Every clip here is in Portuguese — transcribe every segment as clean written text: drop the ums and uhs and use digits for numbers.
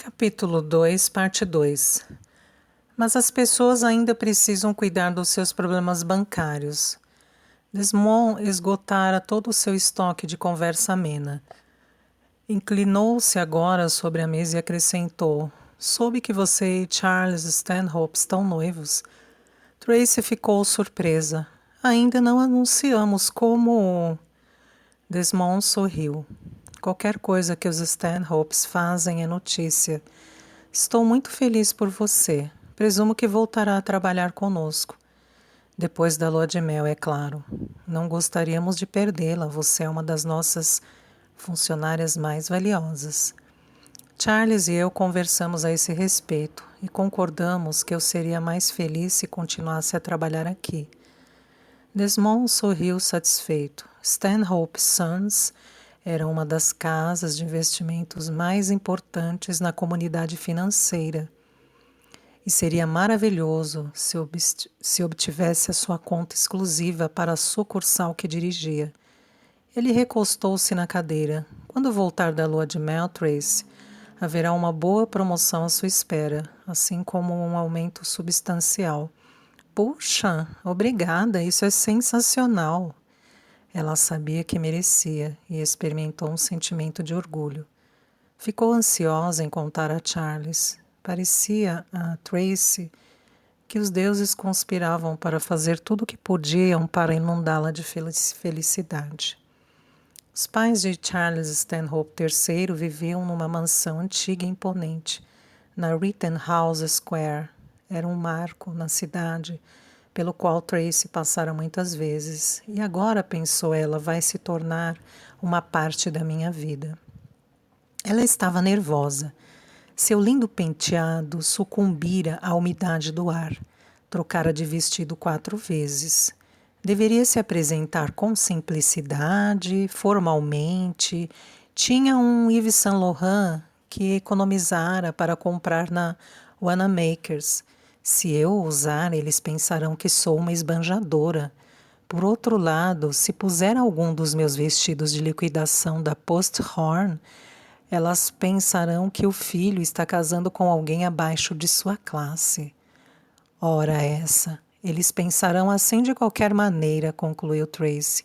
Capítulo 2, parte 2. Mas as pessoas ainda precisam cuidar dos seus problemas bancários. Desmond esgotara todo o seu estoque de conversa amena. Inclinou-se agora sobre a mesa e acrescentou: soube que você e Charles Stanhope estão noivos. Tracy ficou surpresa. Ainda não anunciamos como... Desmond sorriu. Qualquer coisa que os Stanhopes fazem é notícia. Estou muito feliz por você. Presumo que voltará a trabalhar conosco. Depois da lua de mel, é claro. Não gostaríamos de perdê-la. Você é uma das nossas funcionárias mais valiosas. Charles e eu conversamos a esse respeito e concordamos que eu seria mais feliz se continuasse a trabalhar aqui. Desmond sorriu satisfeito. Stanhope Sons era uma das casas de investimentos mais importantes na comunidade financeira. E seria maravilhoso se obtivesse a sua conta exclusiva para a sucursal que dirigia. Ele recostou-se na cadeira. Quando voltar da lua de mel, Tracy, haverá uma boa promoção à sua espera, assim como um aumento substancial. Puxa, obrigada, isso é sensacional. Ela sabia que merecia e experimentou um sentimento de orgulho. Ficou ansiosa em contar a Charles. Parecia a Tracy que os deuses conspiravam para fazer tudo o que podiam para inundá-la de felicidade. Os pais de Charles Stanhope III viviam numa mansão antiga e imponente, na Rittenhouse Square. Era um marco na cidade, pelo qual Tracy passara muitas vezes, e agora, pensou ela, vai se tornar uma parte da minha vida. Ela estava nervosa. Seu lindo penteado sucumbira à umidade do ar. Trocara de vestido 4 vezes. Deveria se apresentar com simplicidade, formalmente. Tinha um Yves Saint Laurent que economizara para comprar na Wanamaker's. Se eu usar, eles pensarão que sou uma esbanjadora. Por outro lado, se puser algum dos meus vestidos de liquidação da Posthorn, elas pensarão que o filho está casando com alguém abaixo de sua classe. Ora essa, eles pensarão assim de qualquer maneira, concluiu Tracy.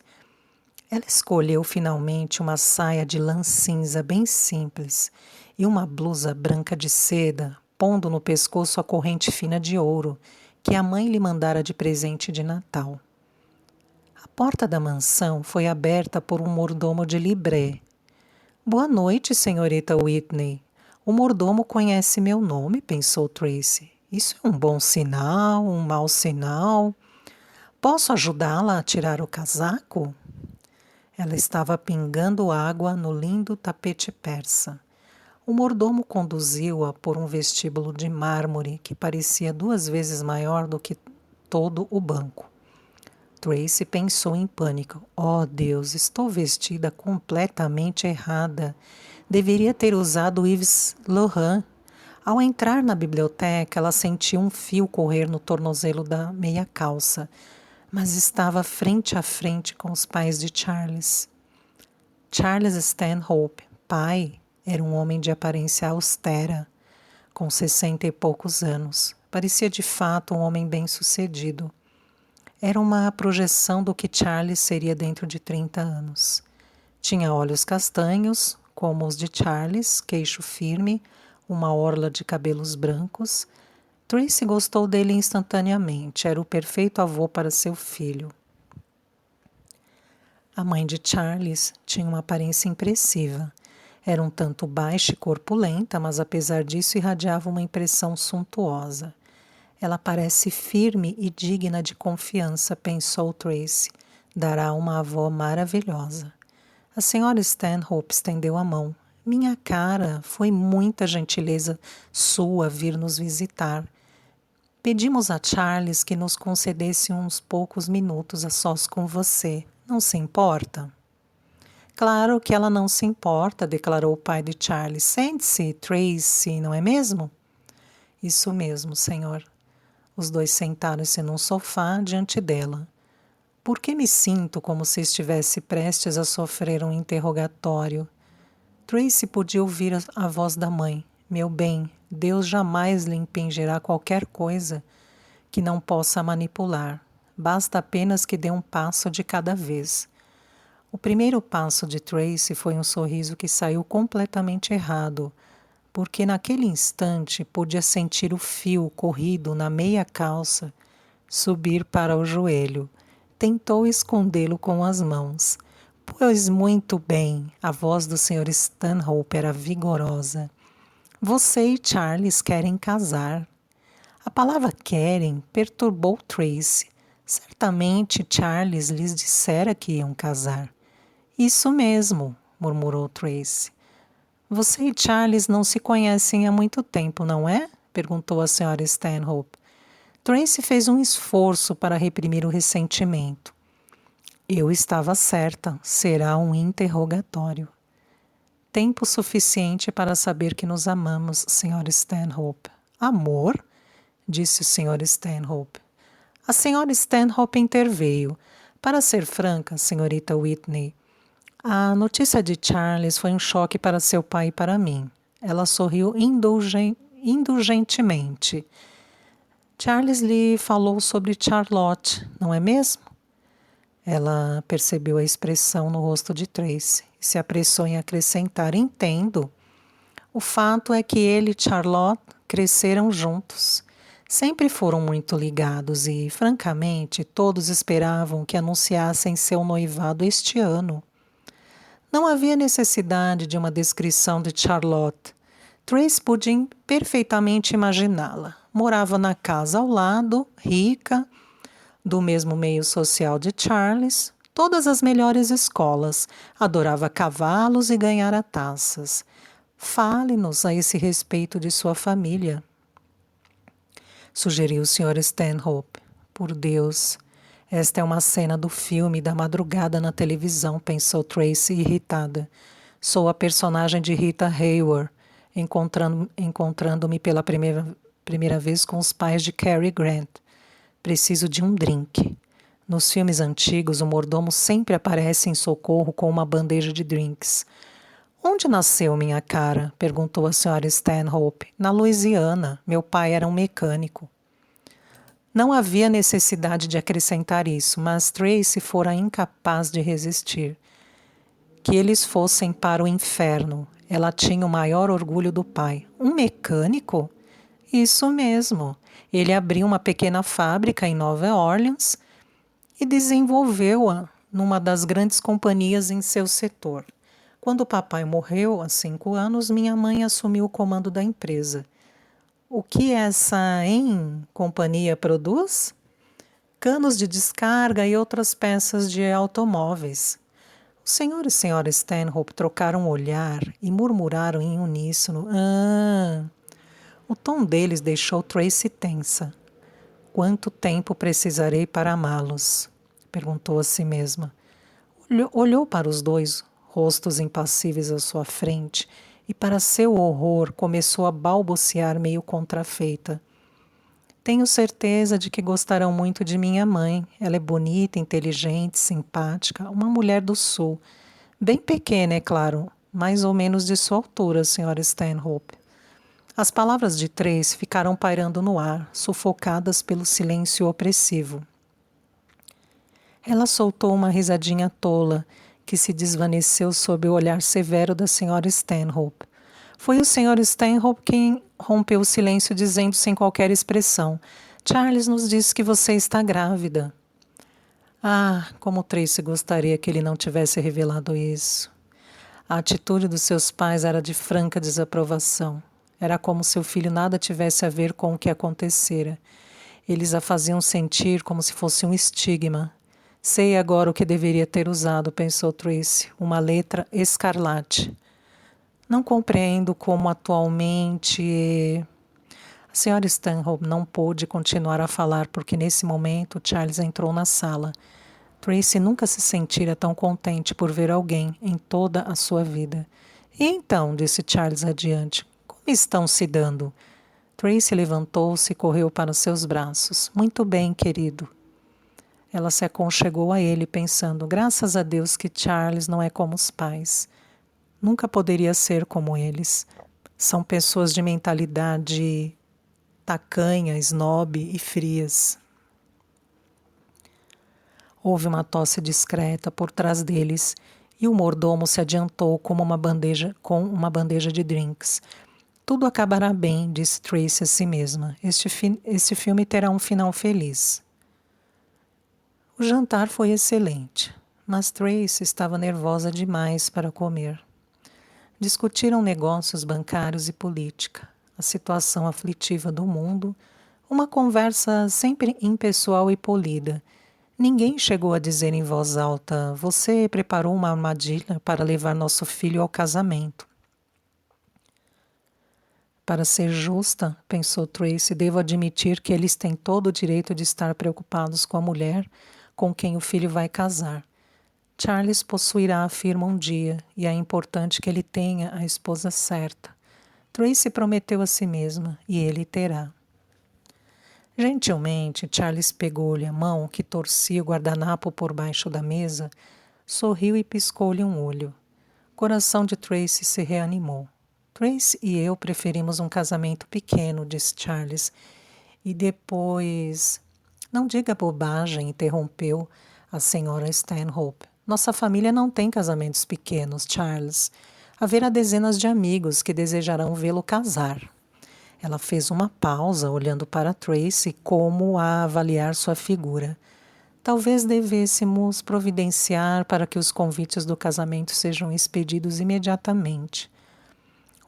Ela escolheu finalmente uma saia de lã cinza bem simples e uma blusa branca de seda, pondo no pescoço a corrente fina de ouro que a mãe lhe mandara de presente de Natal. A porta da mansão foi aberta por um mordomo de libré. Boa noite, senhorita Whitney. O mordomo conhece meu nome, pensou Tracy. Isso é um bom sinal, um mau sinal. Posso ajudá-la a tirar o casaco? Ela estava pingando água no lindo tapete persa. O mordomo conduziu-a por um vestíbulo de mármore que parecia 2 vezes maior do que todo o banco. Tracy pensou em pânico. Oh, Deus, estou vestida completamente errada. Deveria ter usado Yves Laurent. Ao entrar na biblioteca, ela sentiu um fio correr no tornozelo da meia calça, mas estava frente a frente com os pais de Charles. Charles Stanhope, pai, era um homem de aparência austera, com 60 e poucos anos. Parecia de fato um homem bem-sucedido. Era uma projeção do que Charles seria dentro de 30 anos. Tinha olhos castanhos, como os de Charles, queixo firme, uma orla de cabelos brancos. Tracy gostou dele instantaneamente. Era o perfeito avô para seu filho. A mãe de Charles tinha uma aparência impressiva. Era um tanto baixa e corpulenta, mas apesar disso irradiava uma impressão suntuosa. Ela parece firme e digna de confiança, pensou Tracy. Dará uma avó maravilhosa. A senhora Stanhope estendeu a mão. Minha cara, foi muita gentileza sua vir nos visitar. Pedimos a Charles que nos concedesse uns poucos minutos a sós com você. Não se importa? Claro que ela não se importa, declarou o pai de Charles. Sente-se, Tracy, não é mesmo? Isso mesmo, senhor. Os dois sentaram-se num sofá diante dela. Por que me sinto como se estivesse prestes a sofrer um interrogatório? Tracy podia ouvir a voz da mãe. Meu bem, Deus jamais lhe impingirá qualquer coisa que não possa manipular. Basta apenas que dê um passo de cada vez. O primeiro passo de Tracy foi um sorriso que saiu completamente errado, porque naquele instante podia sentir o fio corrido na meia calça subir para o joelho. Tentou escondê-lo com as mãos. Pois muito bem, a voz do Sr. Stanhope era vigorosa. Você e Charles querem casar. A palavra querem perturbou Tracy. Certamente Charles lhes dissera que iam casar. Isso mesmo, murmurou Tracy. Você e Charles não se conhecem há muito tempo, não é? Perguntou a Sra. Stanhope. Tracy fez um esforço para reprimir o ressentimento. Eu estava certa, será um interrogatório. Tempo suficiente para saber que nos amamos, Sra. Stanhope. Amor? Disse o Sr. Stanhope. A Sra. Stanhope interveio. Para ser franca, senhorita Whitney, a notícia de Charles foi um choque para seu pai e para mim. Ela sorriu indulgentemente. Charles lhe falou sobre Charlotte, não é mesmo? Ela percebeu a expressão no rosto de Tracy e se apressou em acrescentar: entendo. O fato é que ele e Charlotte cresceram juntos. Sempre foram muito ligados e, francamente, todos esperavam que anunciassem seu noivado este ano. Não havia necessidade de uma descrição de Charlotte. Tracy podia perfeitamente imaginá-la. Morava na casa ao lado, rica, do mesmo meio social de Charles, todas as melhores escolas, adorava cavalos e ganhara taças. Fale-nos a esse respeito de sua família, sugeriu o Sr. Stanhope. Por Deus, esta é uma cena do filme da madrugada na televisão, pensou Tracy irritada. Sou a personagem de Rita Hayworth, encontrando-me pela primeira vez com os pais de Cary Grant. Preciso de um drink. Nos filmes antigos, o mordomo sempre aparece em socorro com uma bandeja de drinks. Onde nasceu minha cara? Perguntou a Sra. Stanhope. Na Louisiana. Meu pai era um mecânico. Não havia necessidade de acrescentar isso, mas Tracy fora incapaz de resistir. Que eles fossem para o inferno. Ela tinha o maior orgulho do pai. Um mecânico? Isso mesmo. Ele abriu uma pequena fábrica em Nova Orleans e desenvolveu-a numa das grandes companhias em seu setor. Quando o papai morreu, há 5 anos, minha mãe assumiu o comando da empresa. O que essa companhia produz? Canos de descarga e outras peças de automóveis. O senhor e a senhora Stanhope trocaram um olhar e murmuraram em uníssono. O tom deles deixou Tracy tensa. Quanto tempo precisarei para amá-los? Perguntou a si mesma. Olhou para os dois rostos impassíveis à sua frente e, para seu horror, começou a balbuciar meio contrafeita. Tenho certeza de que gostarão muito de minha mãe. Ela é bonita, inteligente, simpática, uma mulher do sul. Bem pequena, é claro, mais ou menos de sua altura, Sra. Stanhope. As palavras de Tracy ficaram pairando no ar, sufocadas pelo silêncio opressivo. Ela soltou uma risadinha tola, que se desvaneceu sob o olhar severo da Sra. Stanhope. Foi o Sr. Stanhope quem rompeu o silêncio, dizendo sem qualquer expressão: Charles nos disse que você está grávida. Ah, como Tracy gostaria que ele não tivesse revelado isso. A atitude dos seus pais era de franca desaprovação. Era como se o filho nada tivesse a ver com o que acontecera. Eles a faziam sentir como se fosse um estigma. Sei agora o que deveria ter usado, pensou Tracy, uma letra escarlate. Não compreendo como atualmente... A Sra. Stanhope não pôde continuar a falar porque nesse momento Charles entrou na sala. Tracy nunca se sentira tão contente por ver alguém em toda a sua vida. E então, disse Charles adiante, como estão se dando? Tracy levantou-se e correu para seus braços. Muito bem, querido. Ela se aconchegou a ele, pensando, graças a Deus que Charles não é como os pais. Nunca poderia ser como eles. São pessoas de mentalidade tacanha, snob e frias. Houve uma tosse discreta por trás deles e o mordomo se adiantou com uma bandeja de drinks. Tudo acabará bem, disse Tracy a si mesma. Este filme terá um final feliz. O jantar foi excelente, mas Tracy estava nervosa demais para comer. Discutiram negócios bancários e política, a situação aflitiva do mundo, uma conversa sempre impessoal e polida. Ninguém chegou a dizer em voz alta: "Você preparou uma armadilha para levar nosso filho ao casamento." Para ser justa, pensou Tracy, devo admitir que eles têm todo o direito de estar preocupados com a mulher com quem o filho vai casar. Charles possuirá a firma um dia, e é importante que ele tenha a esposa certa. Tracy prometeu a si mesma, e ele terá. Gentilmente, Charles pegou-lhe a mão, que torcia o guardanapo por baixo da mesa, sorriu e piscou-lhe um olho. O coração de Tracy se reanimou. Tracy e eu preferimos um casamento pequeno, disse Charles. E depois... Não diga bobagem, interrompeu a senhora Stanhope. Nossa família não tem casamentos pequenos, Charles. Haverá dezenas de amigos que desejarão vê-lo casar. Ela fez uma pausa, olhando para Tracy como a avaliar sua figura. Talvez devêssemos providenciar para que os convites do casamento sejam expedidos imediatamente.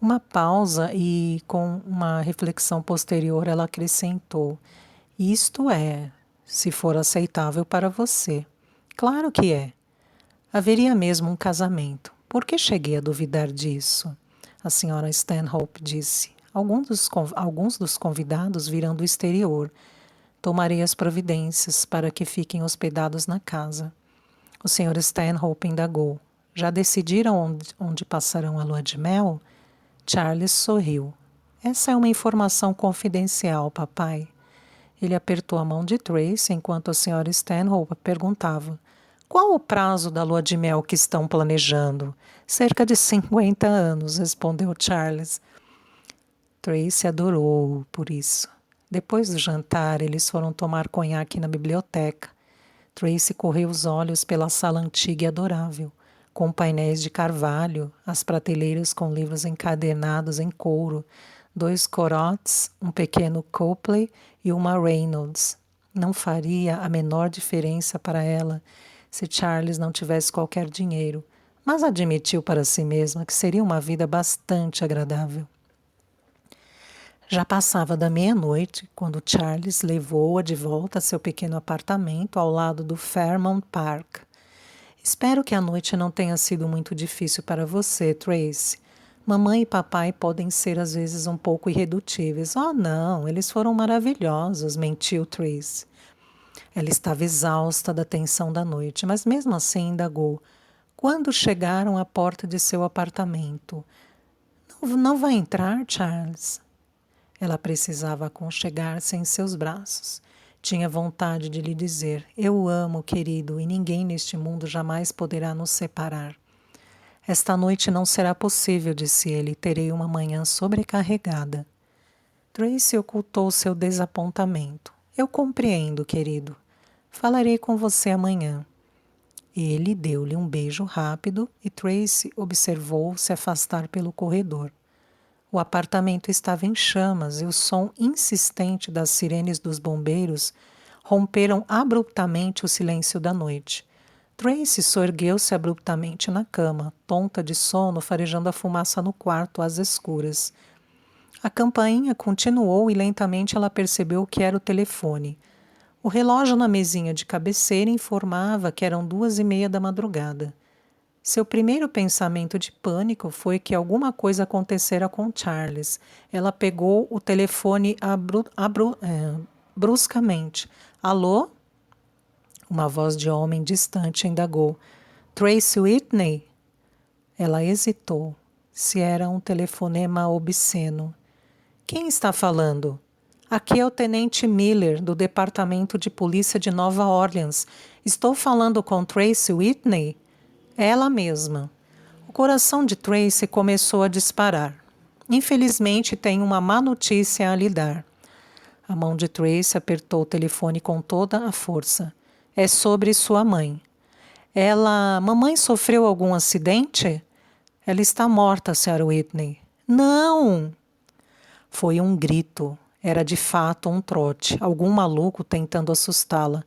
Uma pausa e, com uma reflexão posterior, ela acrescentou: "Isto é, se for aceitável para você." "Claro que é." Haveria mesmo um casamento. Por que cheguei a duvidar disso? A senhora Stanhope disse. Alguns dos convidados virão do exterior. Tomarei as providências para que fiquem hospedados na casa. O senhor Stanhope indagou. Já decidiram onde passarão a lua de mel? Charles sorriu. Essa é uma informação confidencial, papai. Ele apertou a mão de Tracy enquanto a senhora Stanhope perguntava: "Qual o prazo da lua de mel que estão planejando?" "Cerca de 50 anos", respondeu Charles. Tracy adorou por isso. Depois do jantar, eles foram tomar conhaque na biblioteca. Tracy correu os olhos pela sala antiga e adorável, com painéis de carvalho, as prateleiras com livros encadernados em couro, 2 corots, um pequeno Copley e uma Reynolds. Não faria a menor diferença para ela se Charles não tivesse qualquer dinheiro, mas admitiu para si mesma que seria uma vida bastante agradável. Já passava da meia-noite quando Charles levou-a de volta a seu pequeno apartamento ao lado do Fairmount Park. "Espero que a noite não tenha sido muito difícil para você, Tracy. Mamãe e papai podem ser às vezes um pouco irredutíveis." "Oh, não, eles foram maravilhosos", mentiu Tracy. Ela estava exausta da tensão da noite, mas mesmo assim indagou. Quando chegaram à porta de seu apartamento: Não vai entrar, Charles?" Ela precisava aconchegar-se em seus braços. Tinha vontade de lhe dizer: "Eu o amo, querido, e ninguém neste mundo jamais poderá nos separar." "Esta noite não será possível", disse ele. "Terei uma manhã sobrecarregada." Tracy ocultou seu desapontamento. "Eu compreendo, querido. Falarei com você amanhã." Ele deu-lhe um beijo rápido e Tracy observou se afastar pelo corredor. O apartamento estava em chamas e o som insistente das sirenes dos bombeiros romperam abruptamente o silêncio da noite. Tracy soergueu-se abruptamente na cama, tonta de sono, farejando a fumaça no quarto às escuras. A campainha continuou e lentamente ela percebeu que era o telefone. O relógio na mesinha de cabeceira informava que eram 2:30 da madrugada. Seu primeiro pensamento de pânico foi que alguma coisa acontecera com Charles. Ela pegou o telefone bruscamente. "Alô?" Uma voz de homem distante indagou. "Tracy Whitney?" Ela hesitou. Se era um telefonema obsceno. "Quem está falando?" "Aqui é o Tenente Miller, do Departamento de Polícia de Nova Orleans. Estou falando com Tracy Whitney?" "Ela mesma." O coração de Tracy começou a disparar. Infelizmente, tenho uma má notícia a lhe dar. A mão de Tracy apertou o telefone com toda a força. É sobre sua mãe. Mamãe sofreu algum acidente? Ela está morta, Sra. Whitney. Não! Foi um grito. Era de fato um trote. Algum maluco tentando assustá-la.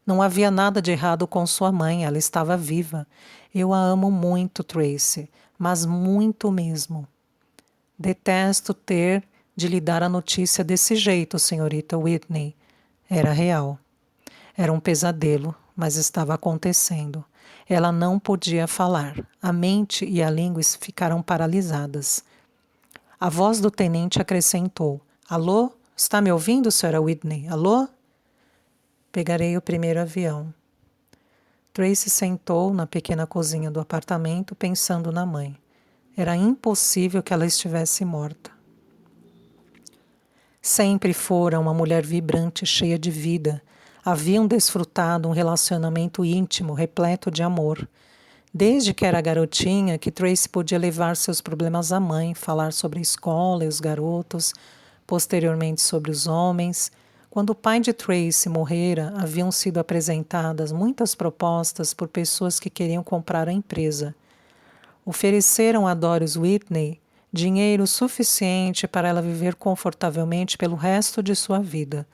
Não havia nada de errado com sua mãe. Ela estava viva. Eu a amo muito, Tracy. Mas muito mesmo. Detesto ter de lhe dar a notícia desse jeito, senhorita Whitney. Era real. Era um pesadelo, mas estava acontecendo. Ela não podia falar. A mente e a língua ficaram paralisadas. A voz do tenente acrescentou. Alô? Está me ouvindo, Sra. Whitney? Alô? Pegarei o primeiro avião. Tracy sentou na pequena cozinha do apartamento, pensando na mãe. Era impossível que ela estivesse morta. Sempre fora uma mulher vibrante, cheia de vida. Haviam desfrutado um relacionamento íntimo, repleto de amor. Desde que era garotinha, que Tracy podia levar seus problemas à mãe, falar sobre a escola e os garotos, posteriormente sobre os homens. Quando o pai de Tracy morrera, haviam sido apresentadas muitas propostas por pessoas que queriam comprar a empresa. Ofereceram a Doris Whitney dinheiro suficiente para ela viver confortavelmente pelo resto de sua vida.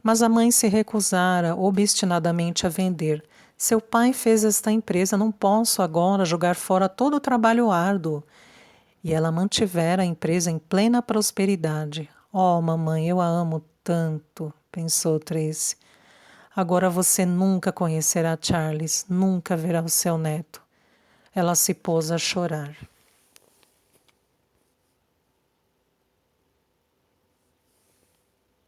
Mas a mãe se recusara obstinadamente a vender. Seu pai fez esta empresa, não posso agora jogar fora todo o trabalho árduo. E ela mantivera a empresa em plena prosperidade. Oh, mamãe, eu a amo tanto, pensou Tracy. Agora você nunca conhecerá Charles, nunca verá o seu neto. Ela se pôs a chorar.